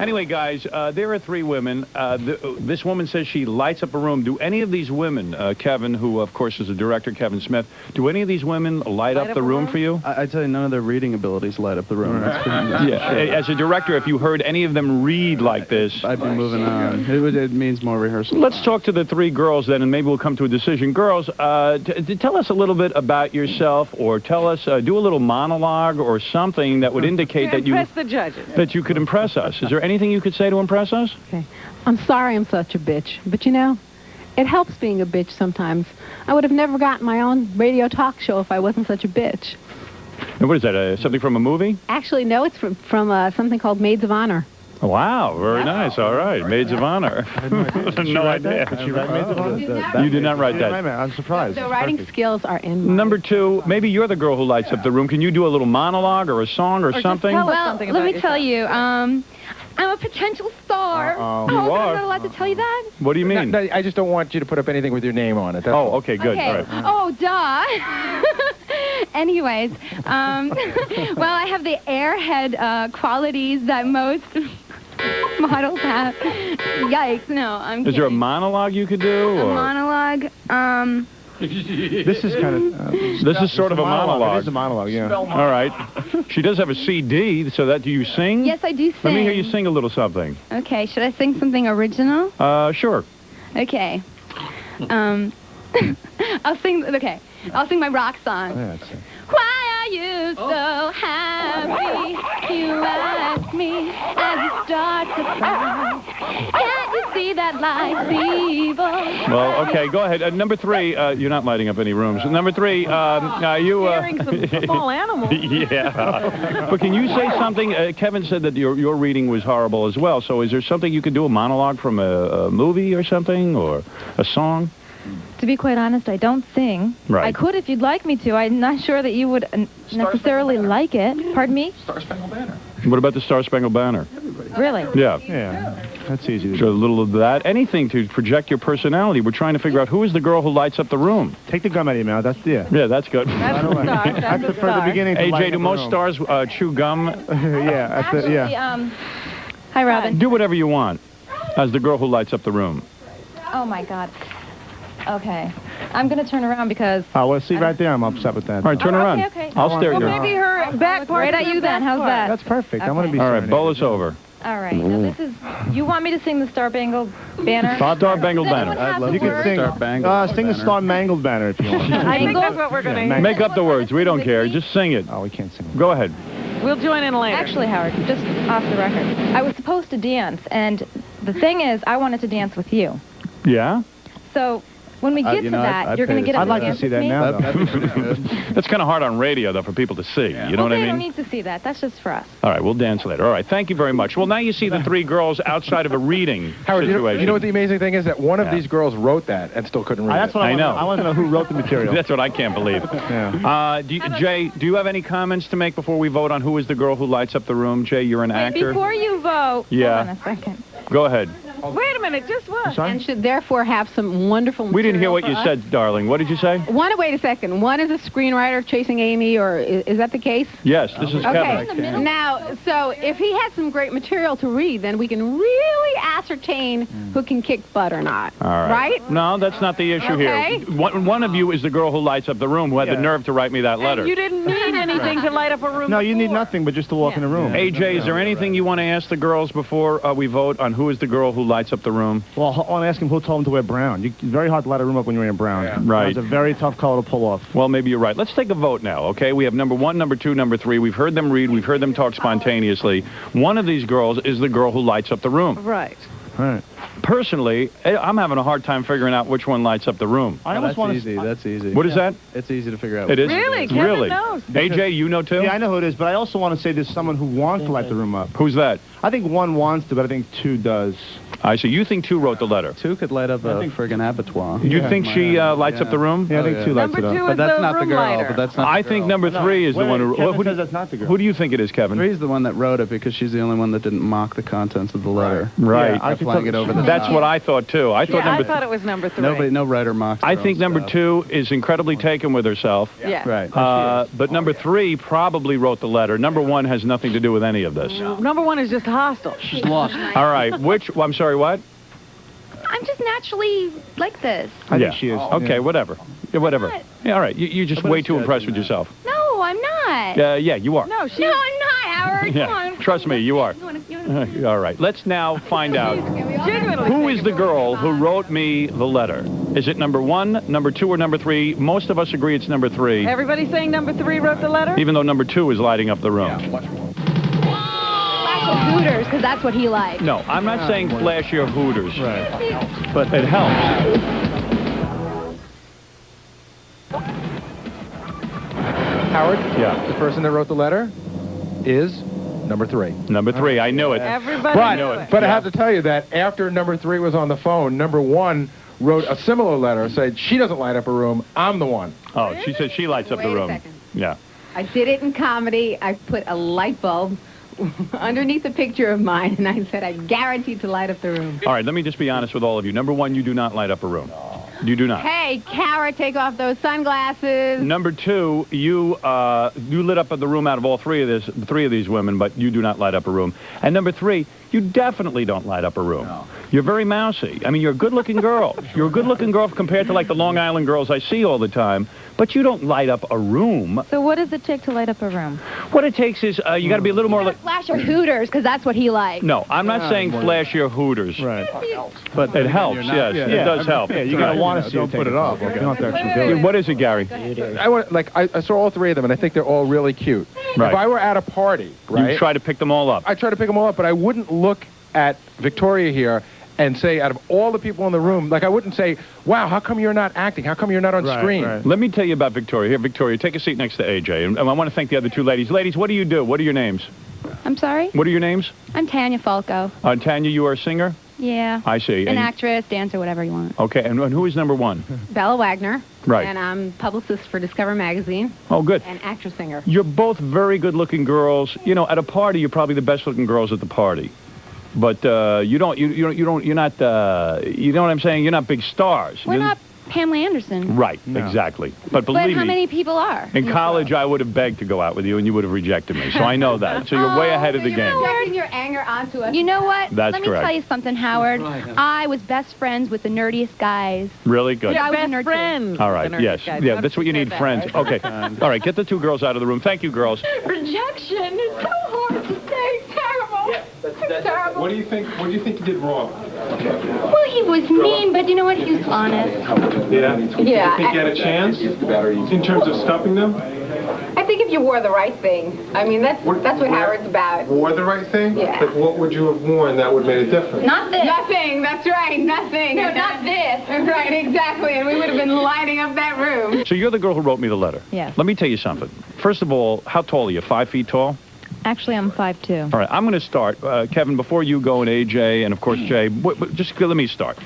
Anyway, guys, there are three women. This woman says she lights up a room. Do any of these women, Kevin, who of course is a director, Kevin Smith, do any of these women light up the room for you? I'd say none of their reading abilities light up the room. That's pretty As a director, if you heard any of them read like this, I'd be moving on. It means more rehearsal. Let's talk to the three girls then, and maybe we'll come to a decision. Girls, tell us a little bit about yourself, or tell us, do a little monologue or something that would indicate that you could impress us. Is there anything you could say to impress us? Okay. I'm sorry I'm such a bitch, but you know, it helps being a bitch sometimes. I would have never gotten my own radio talk show if I wasn't such a bitch. And what is that, something from a movie? Actually, no, it's from something called Maids of Honor. Wow, very nice. All right, Maids of Honor. No idea. Did she write Maids of Honor? You did not write that. I'm surprised. The writing skills are in Number two, maybe you're the girl who lights up the room. Can you do a little monologue or a song or something? Well, let me tell you, I'm a potential star. You I'm are? not allowed to tell you that? What do you mean? No, I just don't want you to put up anything with your name on it. That's all. Okay, good. Okay. All right. Oh, duh. Anyways, well, I have the airhead qualities that most models have. Yikes, no, I'm kidding. Is there a monologue you could do? A Or? monologue? This is kind of... This is sort of a monologue. It is a monologue, yeah. All right. She does have a CD, so that, do you sing? Yes, I do sing. Let me hear you sing a little something. Okay, should I sing something original? Sure. Okay. I'll sing my rock song. Yeah, that's it. Why are you so happy? You ask me as you start to cry. Can't you see that life's evil? Well, okay, go ahead. Number three, you're not lighting up any rooms. Number three, you... some small animals. Yeah. But can you say something? Kevin said that your reading was horrible as well, so is there something you could do, a monologue from a movie or something, or a song? To be quite honest, I don't sing. Right. I could if you'd like me to. I'm not sure that you would necessarily like it. Pardon me? Star-Spangled Banner. What about the Star-Spangled Banner? Really? Yeah. Yeah, that's easy to So a do. little of that. Anything to project your personality. We're trying to figure out who is the girl who lights up the room. Take the gum out of your mouth. That's the... Yeah, that's good. I prefer the beginning to AJ, lighten do up most the room. stars chew gum? Yeah, that's it, yeah. Hi, Robin. Do whatever you want as the girl who lights up the room. Oh, my God. Okay. I'm going to turn around because... Oh, well, see, right there, I'm upset with that. All right, turn around. Okay. I'll stare at you. Maybe her back part. Right at you then. How's that? That's perfect. I want to Okay. be All right, serenaded. bowl us over. All right. Now, this is... You want me to sing the Star-Spangled Banner? Star-Spangled Does anyone Banner. have the You can words? sing, Star-Spangled sing the Banner. Star-Mangled Banner if you want. I think that's what we're going to Make up the words. We don't care. Just sing it. Oh, we can't sing. Go ahead. We'll join in later. Actually, Howard, just off the record, I was supposed to dance, and the thing is, I wanted to dance with you. Yeah? So... When we get to that, you're going to get up I'd like and to dance see with that me? now, though. That'd be pretty good. That's kind of hard on radio, though, for people to see. You know what I They mean? don't need to see that. That's just for us. All right, we'll dance later. All right, thank you very much. Well, now you see the three girls outside of a reading Howard, situation. you know what the amazing thing is? That one of Yeah. these girls wrote that and still couldn't read That's it. what I know. I want to know who wrote the material. That's what I can't believe. Yeah. Jay, do you have any comments to make before we vote on who is the girl who lights up the room? Jay, you're an actor. Before you vote... Yeah. Hold on a second. Go ahead. Wait a minute, just what? Sorry? And should therefore have some wonderful We didn't hear material what for you us. said, darling. What did you say? Wait a second. One is a screenwriter chasing Amy, or is that the case? Yes, this is Okay. Kevin. Now, so if he has some great material to read, then we can really ascertain who can kick butt or not. All right. Right? No, that's not the issue Okay. here. One of you is the girl who lights up the room, who had the nerve to write me that letter. You didn't need anything to light up a room. No, you need nothing but just to walk in the room. AJ, is there anything you want to ask the girls before we vote on who is the girl who lights up the room? Well, I want to ask him who told him to wear brown. It's very hard to light a room up when you're wearing brown. Right. It's a very tough color to pull off. Well, maybe you're right. Let's take a vote now, okay? We have number one, number two, number three. We've heard them read. We've heard them talk spontaneously. One of these girls is the girl who lights up the room. Right. All right. Personally, I'm having a hard time figuring out which one lights up the room. I almost That's want easy. That's easy. What is that? It's easy to figure out. It is? Really? Kevin Really? knows. AJ, you know too? Yeah, I know who it is, but I also want to say there's someone who wants to light the room up. Who's that? I think one wants to, but I think two does. I see. You think 2 wrote the letter? 2 could light up a friggin' abattoir. You think she lights up the room? Yeah, I think 2 lights it up. But that's not the girl. But that's not. I think number 3 is the one who. Kevin says that's not the girl. Who do you think it is, Kevin? 3's the one that wrote it because she's the only one that didn't mock the contents of the letter. Right. Yeah, I think Flying it over the That's top. what I thought too. I thought I thought it was number 3. No writer mocked. I her think own number stuff. 2 is incredibly taken with herself. Yeah. Right. But number 3 probably wrote the letter. Number 1 has nothing to do with any of this. Number 1 is just hostile. She's lost. All right. I'm sorry, what? I'm just naturally like this. I think she is. Okay, whatever. Yeah, whatever. What? Yeah, all right. You're just But way it's too good, impressed isn't with it? yourself. No, I'm not. Yeah, you are. No, she. No, I'm not, Howard. Yeah, Come on. trust me, you are. You wanna All right. Let's now find out Genuinely. who is the girl who wrote me the letter. Is it number 1, number 2, or number 3? Most of us agree it's number 3, Everybody saying number 3 wrote the letter? even though number 2 is lighting up the room. Flash of Hooters, because that's what he likes. No, I'm not saying flash your Hooters, Right. but it helps. Howard, Yeah, the person that wrote the letter is number 3. number 3. I knew it. Everybody knew it. But I have to tell you that after number 3 was on the phone, number 1 wrote a similar letter, said she doesn't light up a room, I'm the one. Oh, she says she lights up the Wait a room. second. Yeah. I did it in comedy. I put a light bulb underneath a picture of mine, and I said I guaranteed to light up the room. All right, let me just be honest with all of you. Number 1, you do not light up a room. You do not. Hey, Kara, take off those sunglasses. Number 2, you lit up the room out of all 3 of these women, but you do not light up a room. And number 3, you definitely don't light up a room. No. You're very mousy. I mean, you're a good-looking girl. You're a good-looking girl compared to like the Long Island girls I see all the time. But you don't light up a room. So what does it take to light up a room? What it takes is you got to be a little more like. Flash your Hooters, because that's what he likes. No, I'm not saying flash your Hooters. Right. But it helps. Yes, it does help. Yeah, you gotta want to see it. Put it off. You don't have to actually do it. What is it, Gary? I saw all 3 of them, and I think they're all really cute. Right. If I were at a party, right, You try to pick them all up. I try to pick them all up, but I wouldn't look at Victoria here and say, out of all the people in the room, like I wouldn't say, wow, how come you're not acting? How come you're not on screen? Right. Let me tell you about Victoria. Here, Victoria, take a seat next to AJ. And I want to thank the other 2 ladies. Ladies, what do you do? What are your names? I'm sorry? What are your names? I'm Tanya Falco. Tanya, you are a singer? Yeah. I see. An And- actress, dancer, whatever you want. Okay, and who is number 1? Bella Wagner. Right. And I'm publicist for Discover Magazine Oh, good. and actress-singer. You're both very good-looking girls. You know, at a party, you're probably the best-looking girls at the party. But you know what I'm saying? You're not big stars. We're not Pamela Anderson. Right, exactly. But believe But how me, many people are? in college, I would have begged to go out with you, and you would have rejected me. So I know that. So you're way ahead of the game. Projecting your anger onto us. You know what? That's Let me correct. tell you something, Howard. I was best friends with the nerdiest guys. Really good. Yeah, I was a nerd Best too. friends. All right, The nerd yes. guys. Yeah, that's what you need, friends. Okay. All right, get the 2 girls out of the room. Thank you, girls. Rejection is so hard to say. Terrible. It's terrible. What do you think you did wrong? Well, he was mean, but you know what? He was honest. Yeah. Yeah, Think you had a chance in terms of stopping them? I think if you wore the right thing. I mean, that's what Howard's about. Wore the right thing? Yeah. Like, what would you have worn that would have made a difference? Not this. Nothing. That's right. Nothing. No, not this. Right, exactly. And we would have been lighting up that room. So you're the girl who wrote me the letter. Yes. Let me tell you something. First of all, how tall are you? 5 feet tall? Actually, I'm 5'2". All right, I'm going to start. Kevin, before you go and AJ, and of course Jay, just let me start.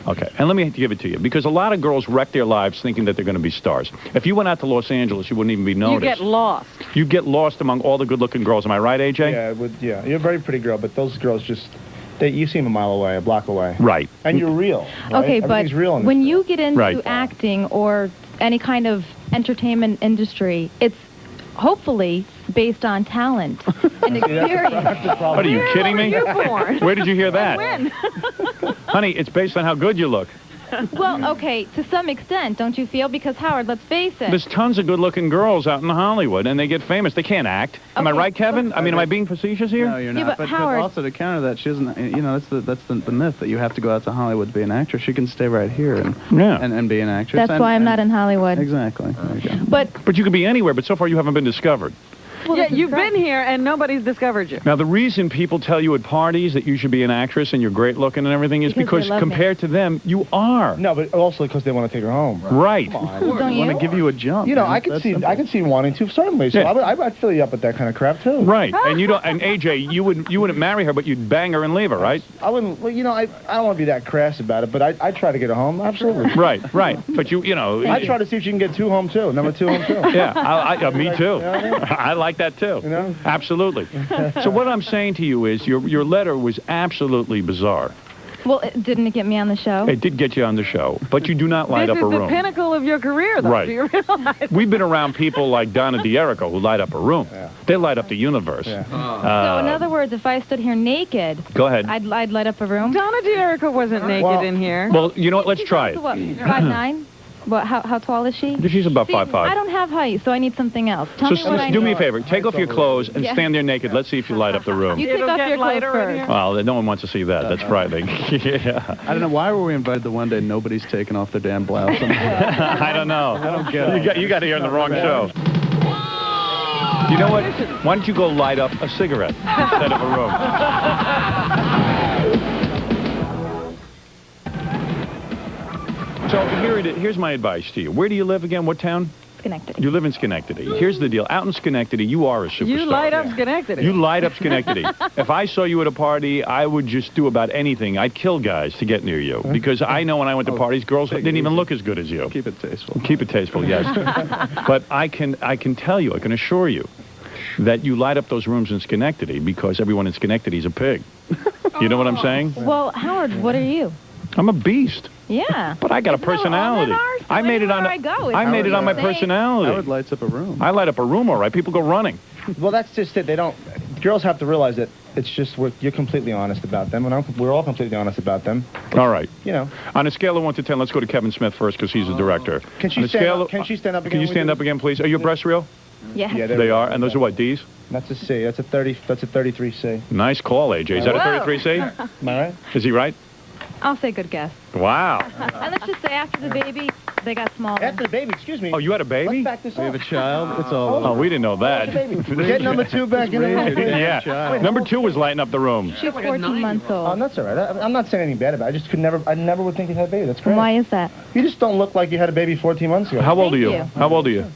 Okay, and let me give it to you, because a lot of girls wreck their lives thinking that they're going to be stars. If you went out to Los Angeles, you wouldn't even be You noticed. get lost. You get lost among all the good-looking girls. Am I right, AJ? Yeah, you're a very pretty girl, but those girls just, you seem a mile away, a block away. Right. And you're real. Right? Okay, but Everything's real in this when stuff. you get into Right. acting or any kind of entertainment industry, it's hopefully based on talent and experience. What, are you kidding me? Where were you born? Where did you hear that? When? Honey, it's based on how good you look. Well, okay, to some extent, don't you feel? Because, Howard, let's face it. There's tons of good-looking girls out in Hollywood, and they get famous. They can't act. Am I Okay, right, Kevin? I mean, am I being facetious here? No, you're Yeah, not. but but Howard- also to counter that, she doesn't. You know, that's the myth that you have to go out to Hollywood to be an actress. She can stay right here and Yeah. and be an actress. That's why I'm not in Hollywood. Exactly. There you go. But But you could be anywhere, but so far you haven't been discovered. Well, Yeah, this is you've great. been here and nobody's discovered you. Now, the reason people tell you at parties that you should be an actress and you're great looking and everything is Because because they love me. compared to them, you are. No, but also because they want to take her home. Right. Don't I you? want to give you a jump. You know, man. I could That's see, simple. I could see wanting to certainly. So Yeah. I'd fill you up with that kind of crap too. Right. And you don't. And AJ, you wouldn't marry her, but you'd bang her and leave her, right? I wouldn't. Well, you know, I don't want to be that crass about it, but I try to get her home. Absolutely. Right. Right. But you know. I try to see if she can get 2 home too. Number 2 home too. Yeah. Me too. I like that too. You know? Absolutely. So what I'm saying to you is your letter was absolutely bizarre. Well, didn't it get me on the show? It did get you on the show, but you do not light This up a is the room. pinnacle of your career, though. Right. Do you realize? We've been around people like Donna D'Erico who light up a room. Yeah. They light up the universe. Yeah. So in other words, if I stood here naked, Go ahead. I'd light up a room. Donna D'Erico wasn't naked Well- in here. Well, you know what? Let's try it. What, 5'9"? What? How tall is she? She's about See, 5'5". I don't have height, so I need something else. Tell So me what I do need. me a favor. Take off your clothes and Yeah. stand there naked. Let's see if you light up the room. You take It'll off get your clothes lighter in first. here. Well, no one wants to see that. That's frightening. Yeah. I don't know why were we invited the one day nobody's taking off their damn blouse. I don't know. I don't get it. You got here on the wrong show. You know what? Why don't you go light up a cigarette instead of a room? So here's my advice to you. Where do you live again? What town? Schenectady. You live in Schenectady. Here's the deal. Out in Schenectady, you are a superstar. You light up Schenectady. You light up Schenectady. If I saw you at a party, I would just do about anything. I'd kill guys to get near you because I know when I went to parties, girls didn't even look as good as you. Keep it tasteful. Keep it tasteful, yes. But I can tell you, I can assure you that you light up those rooms in Schenectady because everyone in Schenectady is a pig. You know what I'm saying? Well, Howard, what are you? I'm a beast. Yeah. But I got a Isn't that what all personality. men are? So I made it on. anywhere I go, it's I made it on my the same. personality. Howard lights up a room. I light up a room, all right. People go running. Well, that's just it. They don't. Girls have to realize that it's just you're completely honest about them, and we're all completely honest about them. All right. You know. On a scale of 1 to 10, let's go to Kevin Smith first because he's the director. Can she On a stand scale up? Can she stand up again? Can you when we stand do up this? again, please? Are your breasts real? Yeah. Yeah, They are, and those are what, D's? That's a C. That's a 30. That's a 33C. Nice call, AJ. Is that a Whoa. 33C? Am I right? Is he right? I'll say good guess. Wow. And let's just say after the baby, they got smaller. After the baby, excuse me. Oh, you had a Let's baby? back this We have up. a child. It's all Oh, we didn't know that. Get number 2 back in Raise your there. damn Yeah. child. Number 2 was lighting up the room. She's 14 months Oh, old. that's all right. I'm not saying anything bad about it. I never would think you had a baby. That's great. Why is that? You just don't look like you had a baby 14 months ago. How old are Thank you? you. How old are you?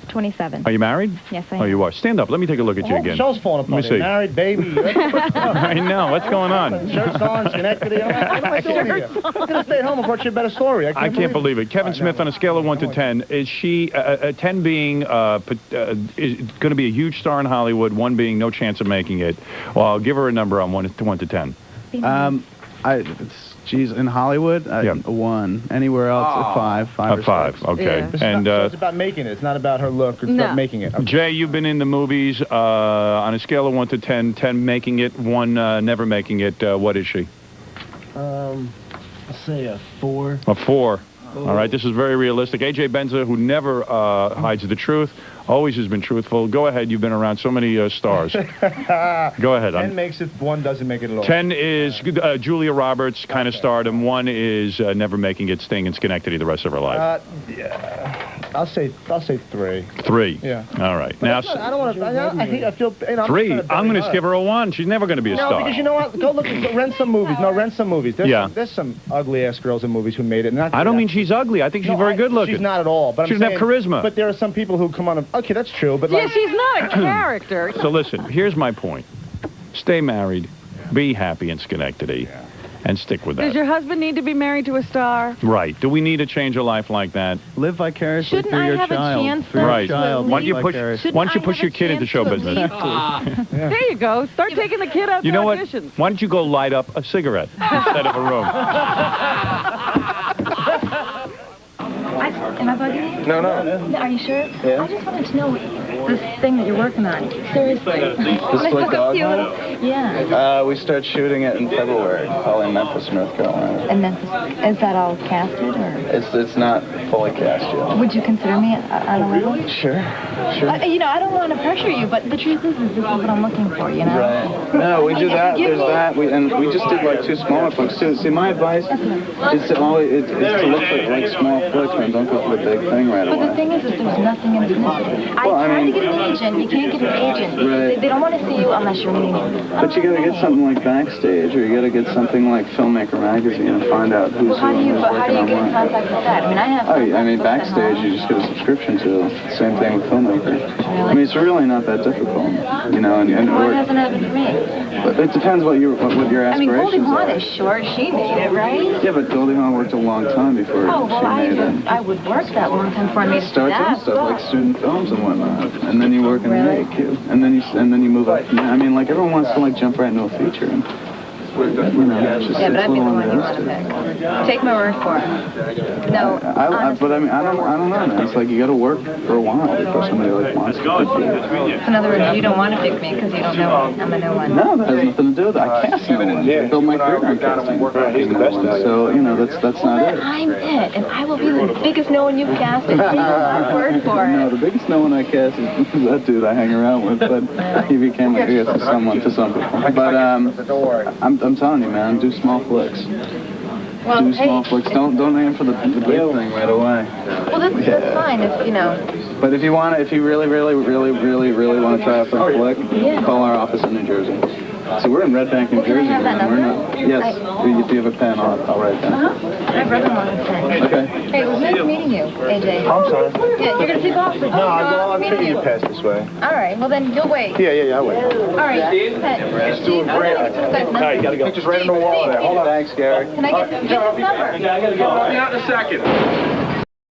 27. Are you married? Yes, I Oh, am. you are. Stand up. Let me take a look at you Oh, again. show's falling apart. Let me see. Married, baby. I know. What's going on? Shirt's on, Schenectady. What am I doing here? I could have stayed home and brought you a better story. I can't believe it. Kevin Smith, on a scale of 1 to 10, is she 10 being is going to be a huge star in Hollywood, 1 being no chance of making it? Well, I'll give her a number on 1 to 10. Geez, in Hollywood, Yeah. 1. Anywhere else, a 5. 5 or 5. 6. Okay. Yeah. And so it's about making it. It's not about her look. It's No. about making it. Okay. Jay, you've been in the movies on a scale of 1 to 10. 10 making it, 1 never making it. What is she? I'll say a 4. A 4. All right. This is very realistic. AJ Benza, who never hides the truth, always has been truthful. Go ahead. You've been around so many stars. Go ahead. 10 makes it, 1 doesn't make it at all. 10 is Julia Roberts kind of stardom. 1 is never making it, staying in Schenectady the rest of her life. Yeah. I'll say 3. 3. Yeah. All right. But Now, that's not- I don't want to. I feel. You know, 3. I'm going to give her a 1. She's never going to be a No, star. because you know what? Go look. Rent some movies. No, rent some movies. There's Yeah. some ugly ass girls in movies who made it. I don't mean she's ugly. I think she's very good looking. She's not at all. But She I'm doesn't have saying- charisma. But there are some people who come on. Okay, that's true. But Yeah, like, she's not a character. So listen, here's my point. Stay married, be happy in Schenectady, and stick with Does that. your husband need to be married to a star? Right. Do we need to change a life like that? Live vicariously Shouldn't through I your have a child. chance Through your Right. child. Why don't you Live push? vicariously. Why don't you I push have your a kid into chance show to business? leave? There you go. Start taking the kid out You to know what? auditions. Why don't you go light up a cigarette instead of a room? Am I bugging you? No. Are you sure? I just wanted to know this thing that you're working on. Seriously. The Split Dog? Yeah. We start shooting it in February, probably in Memphis, North Carolina. And Memphis. Is that all casted, or It's not fully cast yet. would you consider me on a level? Sure. You know, I don't want to pressure you, but the truth is this is what I'm looking for, you know? Right. No, we do that. There's that. We just did like 2 smaller flicks too. See, my advice is to always to look for like small flicks, man. Don't go for the big thing right But the away. thing is that there's nothing in this movie. Well, I mean, to get an agent. You can't get an agent. Right. They don't want to see you unless you're meeting you. But you gotta get something like Backstage, or you gotta get something like Filmmaker Magazine and find out who's How do you working get in on what. contact with that? I mean, I have. Oh, I mean, Backstage, you just get a subscription to. Same thing with Filmmaker. I mean, it's really not that difficult, you know. And Why hasn't it happened for me? but it depends what your I mean, Goldie aspirations Hawn are. is short. She made it, right? Yeah, but Goldie Hawn worked a long time before Oh, well, she made it. I would work that long time before I made it to Start doing that. stuff like student films and whatnot, and then you work in Really? the AQ, and then you move up. From there. I mean, like everyone wants to like jump right into a feature, and you know, it's just Yeah, but it's I'd a be the little one you want to unrealistic. pick. Take my word for it. No, But I mean, I don't know, man. It's like you got to work for a while before somebody like wants to pick you. in other words, you don't want to pick me because you don't know I'm a no one. No, that has nothing to do with it. I cast no one. I build my career on casting. He's the best. So you know, that's Well, not then it. I'm it, and I will be the biggest no one you've cast, and take my word for No, it. the biggest no one I cast is that dude I hang around with, but he became like to someone to some people. But I'm telling you, man, do small flicks. Well, Do hey, small flicks. Don't aim for the big thing right away. well, that's fine if, you know. But if you really want to try out for a flick, call our office in New Jersey. So we're in Red Bank, New Well, can I Jersey. have that man. We're number? not. Yes. If you have a pen, I'll write down. My brother-in-law is saying. Okay. Hey, it was nice meeting you, AJ. I'm sorry. Yeah, you're going to take off for I'm taking you past this way. All right, well then, you'll wait. Yeah, I wait. All right. It's doing great. All right, you gotta go. Just right in the wall there. Hold on. Thanks, Gary. Can I get this number? I'll be out in a second.